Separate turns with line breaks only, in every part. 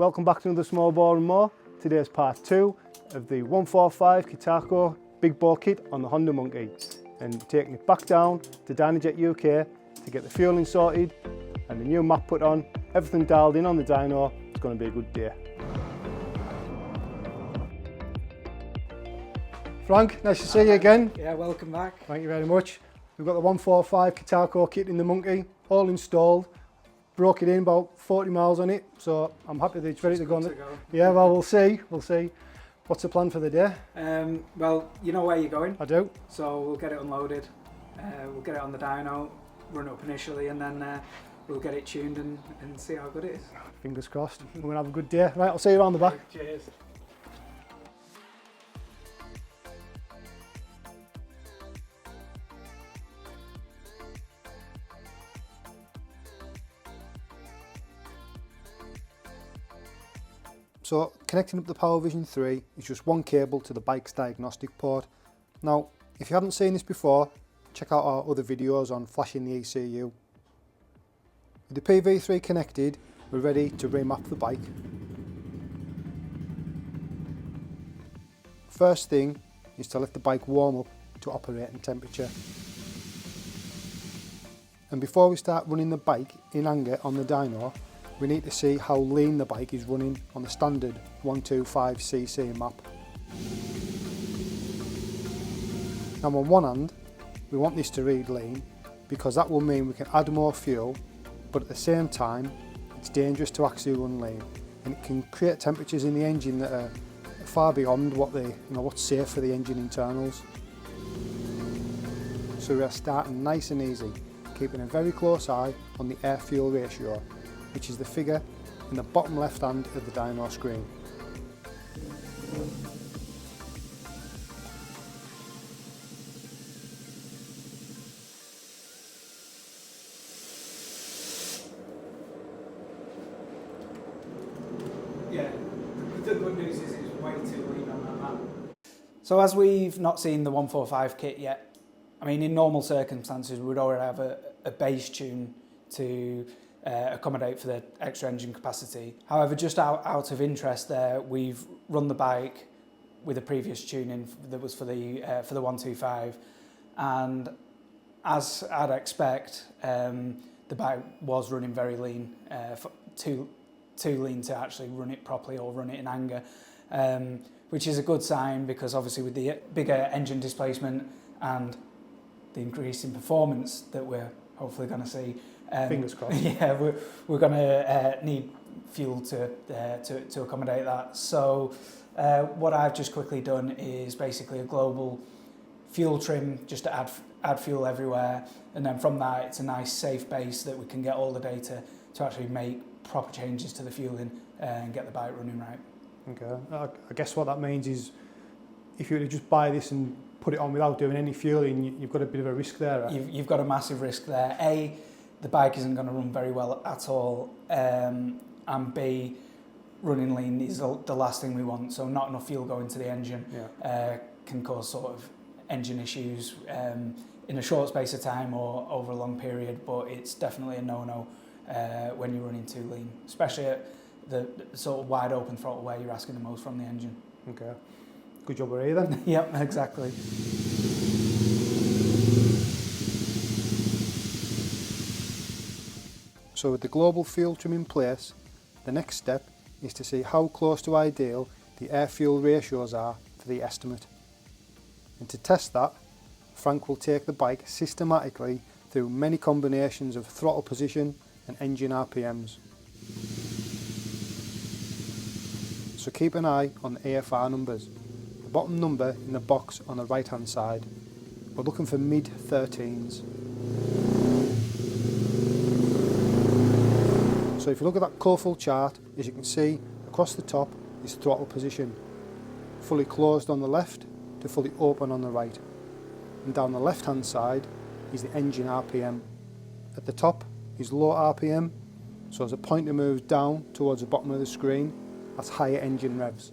welcome back to another Small Bore and More. Today's part 2 of the 145 Kitaco big bore kit on the Honda Monkey, and taking it back down to DynoJet UK to get the fueling sorted and the new map put on, everything dialed in on the dyno. It's going to be a good day. Frank, nice to see you again.
Yeah, welcome back.
Thank you very much. We've got the 145 Kitaco kit in the Monkey, all installed. Broke it in about 40 miles on it, so I'm happy that it's ready to go. Yeah, well, we'll see. What's the plan for the day?
Well, you know where you're going.
I do.
So we'll get it unloaded, we'll get it on the dyno, run it up initially, and then we'll get it tuned and see how good it is.
Fingers crossed. We're going to have a good day. Right, I'll see you around the back.
Cheers.
So connecting up the PowerVision 3 is just one cable to the bike's diagnostic port. Now, if you haven't seen this before, check out our other videos on flashing the ECU. With the PV3 connected, we're ready to remap the bike. First thing is to let the bike warm up to operating temperature. And before we start running the bike in anger on the dyno, we need to see how lean the bike is running on the standard 125cc map. Now, on one hand, we want this to read lean because that will mean we can add more fuel, but at the same time it's dangerous to actually run lean, and it can create temperatures in the engine that are far beyond what's safe for the engine internals. So we are starting nice and easy, keeping a very close eye on the air-fuel ratio, which is the figure in the bottom left hand of the dyno screen.
Yeah, the good news is it's way too lean on that map. So as we've not seen the 145 kit yet, I mean, in normal circumstances we'd already have a base tune to accommodate for the extra engine capacity. However, just out of interest there, we've run the bike with a previous tuning that was for the 125, and as I'd expect, the bike was running very lean, too lean to actually run it properly or run it in anger, which is a good sign because obviously with the bigger engine displacement and the increase in performance that we're hopefully going to see,
fingers crossed.
Yeah, we're going to need fuel to accommodate that. So what I've just quickly done is basically a global fuel trim just to add fuel everywhere, and then from that it's a nice safe base that we can get all the data to actually make proper changes to the fueling and get the bike running right.
Okay, I guess what that means is if you were to just buy this and put it on without doing any fueling, you've got a bit of a risk there, right?
You've got a massive risk there. A, the bike isn't going to run very well at all, and B, running lean is the last thing we want. So not enough fuel going to the engine can cause sort of engine issues in a short space of time or over a long period, but it's definitely a no-no when you're running too lean, especially at the sort of wide open throttle where you're asking the most from the engine.
Okay, good job we're here then.
Yep, exactly.
So with the global fuel trim in place, the next step is to see how close to ideal the air-fuel ratios are for the estimate. And to test that, Frank will take the bike systematically through many combinations of throttle position and engine RPMs. So keep an eye on the AFR numbers, the bottom number in the box on the right hand side. We're looking for mid-13s. So if you look at that colourful chart, as you can see, across the top is throttle position. Fully closed on the left to fully open on the right. And down the left hand side is the engine RPM. At the top is low RPM, so as the pointer moves down towards the bottom of the screen, that's higher engine revs.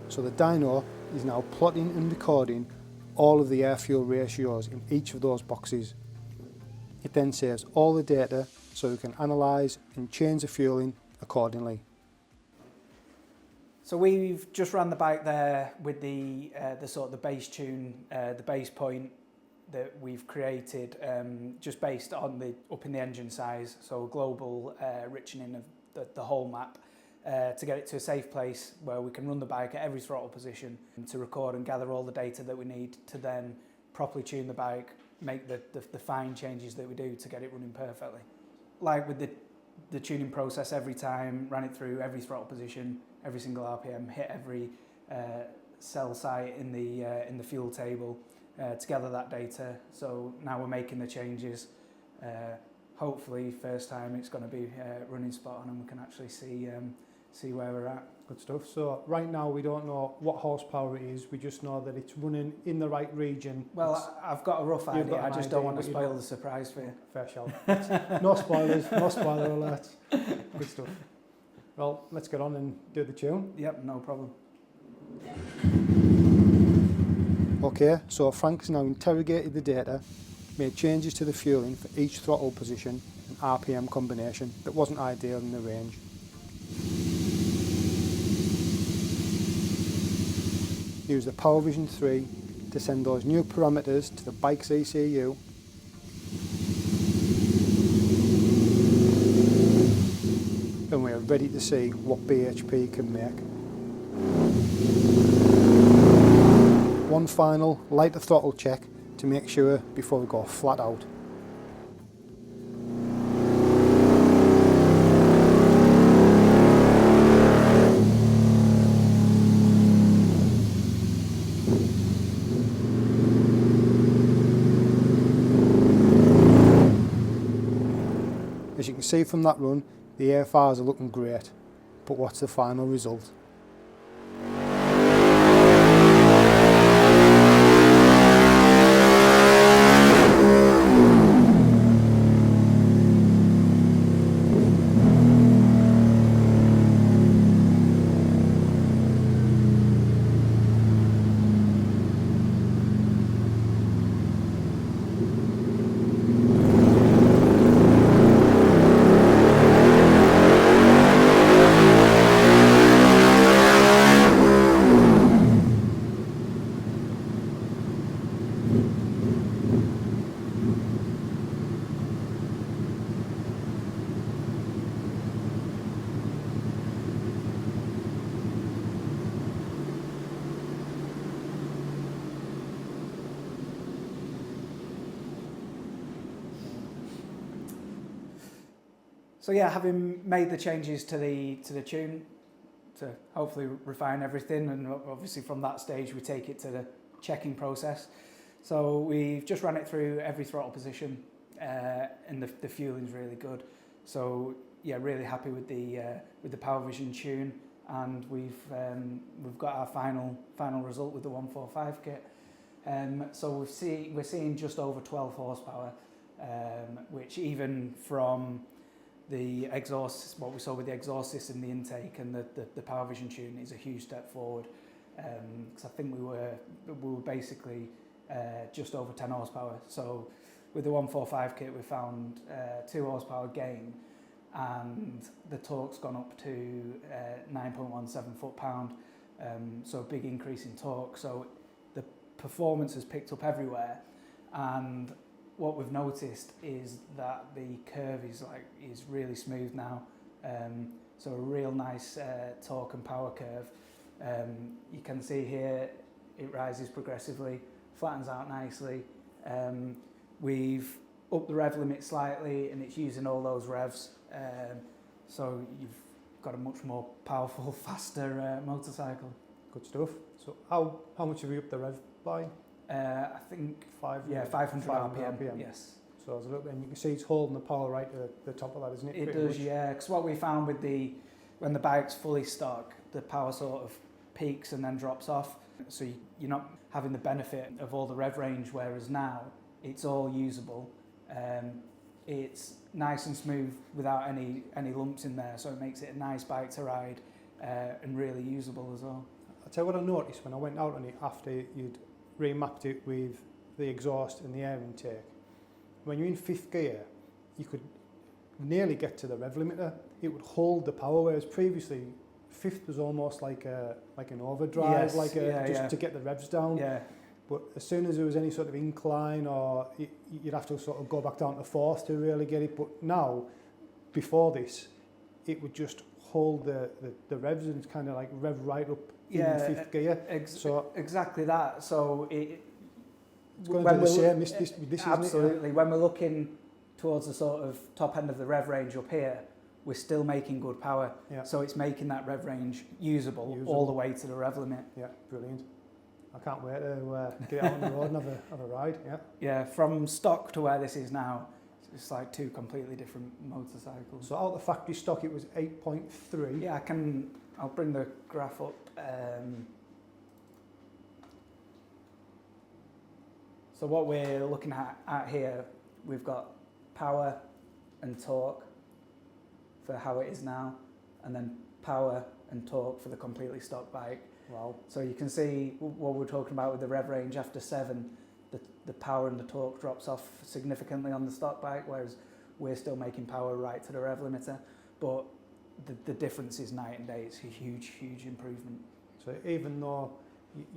So the dyno is now plotting and recording all of the air-fuel ratios in each of those boxes. It then saves all the data so we can analyse and change the fueling accordingly.
So we've just ran the bike there with the sort of the base tune, the base point that we've created just based on up in the engine size, so a global richening of the whole map to get it to a safe place where we can run the bike at every throttle position to record and gather all the data that we need to then properly tune the bike, make the fine changes that we do to get it running perfectly. Like with the tuning process, every time, ran it through every throttle position, every single RPM, hit every cell site in the fuel table to gather that data. So now we're making the changes. Hopefully, first time it's going to be running spot on, and we can actually see where we're at.
Good stuff. So right now we don't know what horsepower it is. We just know that it's running in the right region.
Well, I've got a rough idea. I just don't want to spoil the surprise for you.
Fair shout. No spoilers. No spoiler alerts. Good stuff. Well, let's get on and do the tune.
Yep, no problem.
Okay, so Frank's now interrogated the data, made changes to the fueling for each throttle position and RPM combination that wasn't ideal in the range. Use the PowerVision 3 to send those new parameters to the bike's ECU. And we are ready to see what BHP can make. One final lighter throttle check to make sure before we go flat out. As you can see from that run, the AFRs are looking great, but what's the final result?
So yeah, having made the changes to the tune to hopefully refine everything, and obviously from that stage we take it to the checking process. So we've just ran it through every throttle position, and the fueling's really good. So yeah, really happy with the PowerVision tune, and we've got our final result with the 145 kit. So we're seeing just over 12 horsepower, which even from the exhaust, what we saw with the exhaust system, the intake, and the PowerVision tune is a huge step forward. Because I think we were basically just over 10 horsepower. So with the 145 kit, we found 2 horsepower gain, and the torque's gone up to 9.17 foot-pound. So a big increase in torque. So the performance has picked up everywhere, and what we've noticed is that the curve is really smooth now. So a real nice torque and power curve. You can see here it rises progressively, flattens out nicely. We've upped the rev limit slightly, and it's using all those revs. So you've got a much more powerful, faster motorcycle.
Good stuff. So how much have you upped the rev by?
I think 500 RPM. Yes.
So there's a little bit, and you can see it's holding the power right at the top of that, isn't it?
It does, yeah. Because what we found with when the bike's fully stock, the power sort of peaks and then drops off. So you're not having the benefit of all the rev range, whereas now it's all usable. It's nice and smooth without any lumps in there, so it makes it a nice bike to ride and really usable as well.
I'll tell you what I noticed when I went out on it after you'd remapped it with the exhaust and the air intake. When you're in 5th gear, you could nearly get to the rev limiter. It would hold the power, whereas previously fifth was almost like an overdrive,
yes,
to get the revs down.
Yeah.
But as soon as there was any sort of incline, or you'd have to sort of go back down to fourth to really get it. But now, before this, it would just hold the revs and kind of like rev right up in fifth gear.
So exactly that. So it's
going to do the same with this,
absolutely.
Isn't it?
When we're looking towards the sort of top end of the rev range up here, we're still making good power.
Yeah.
So it's making that rev range usable all the way to the rev limit.
Yeah, brilliant. I can't wait to get out on the road and have a ride. Yeah.
Yeah, from stock to where this is now, it's like two completely different motorcycles.
So out of the factory stock, it was 8.3.
Yeah, I'll bring the graph up. So what we're looking at here, we've got power and torque for how it is now, and then power and torque for the completely stock bike.
Wow.
So you can see what we're talking about with the rev range after 7, the power and the torque drops off significantly on the stock bike, whereas we're still making power right to the rev limiter. But the difference is night and day. It's a huge, huge improvement.
So even though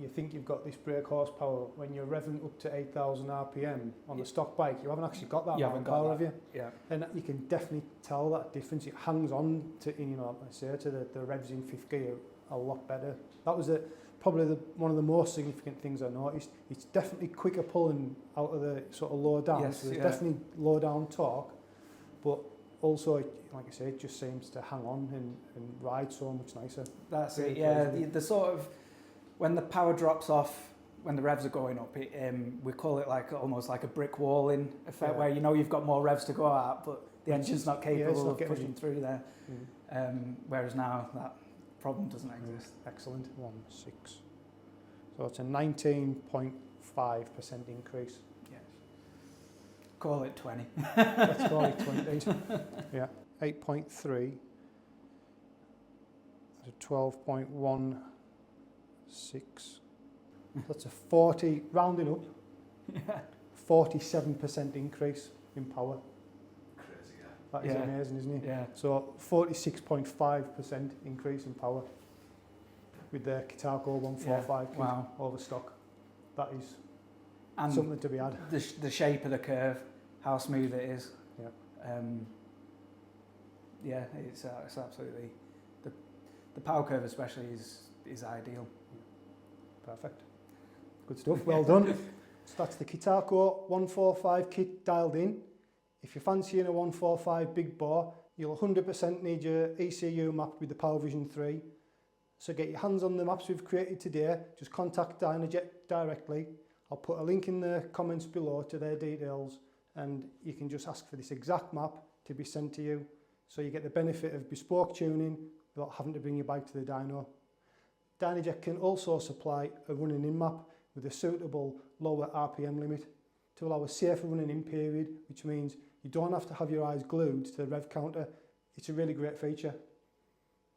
you think you've got this brake horsepower, when you're revving up to 8,000 RPM on the stock bike, you haven't actually got that amount of power, have you?
Yeah.
And you can definitely tell that difference. It hangs on to, to the revs in fifth gear a lot better. That was probably one of the most significant things I noticed. It's definitely quicker pulling out of the sort of low down, so there's definitely low down torque, but also, like I say, it just seems to hang on and ride so much nicer.
That's it, yeah. The sort of, when the power drops off, when the revs are going up, we call it like almost like a brick walling effect, where you've got more revs to go at, but the engine's not capable of pushing through there. Whereas now that problem doesn't exist.
Excellent. 1.6. So it's a 19.5% increase.
Yes. Call it 20.
Let's call it 20. Yeah. 8.3. That's a 12.16. That's a 40, rounding up, 47% increase in power.
Crazy, yeah.
That is amazing, isn't it?
Yeah.
So 46.5% increase in power with the Kitaco 145 kit over stock. That is something to be had.
The shape of the curve, how smooth it is.
Yeah.
It's absolutely, the power curve especially is ideal.
Perfect. Good stuff. Well done. So that's the Kitaco 145 kit dialed in. If you're fancying a 145 big bore, you'll 100% need your ECU mapped with the PowerVision 3. So get your hands on the maps we've created today. Just contact DynoJet directly. I'll put a link in the comments below to their details, and you can just ask for this exact map to be sent to you, so you get the benefit of bespoke tuning without having to bring your bike to the dyno. DynoJet can also supply a running in map with a suitable lower RPM limit to allow a safer running in period, which means you don't have to have your eyes glued to the rev counter. It's a really great feature.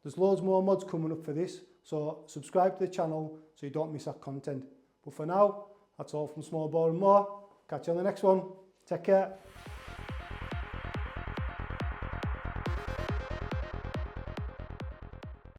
There's loads more mods coming up for this, so subscribe to the channel so you don't miss that content. But for now, that's all from Small Bore and More. Catch you on the next one. Take care.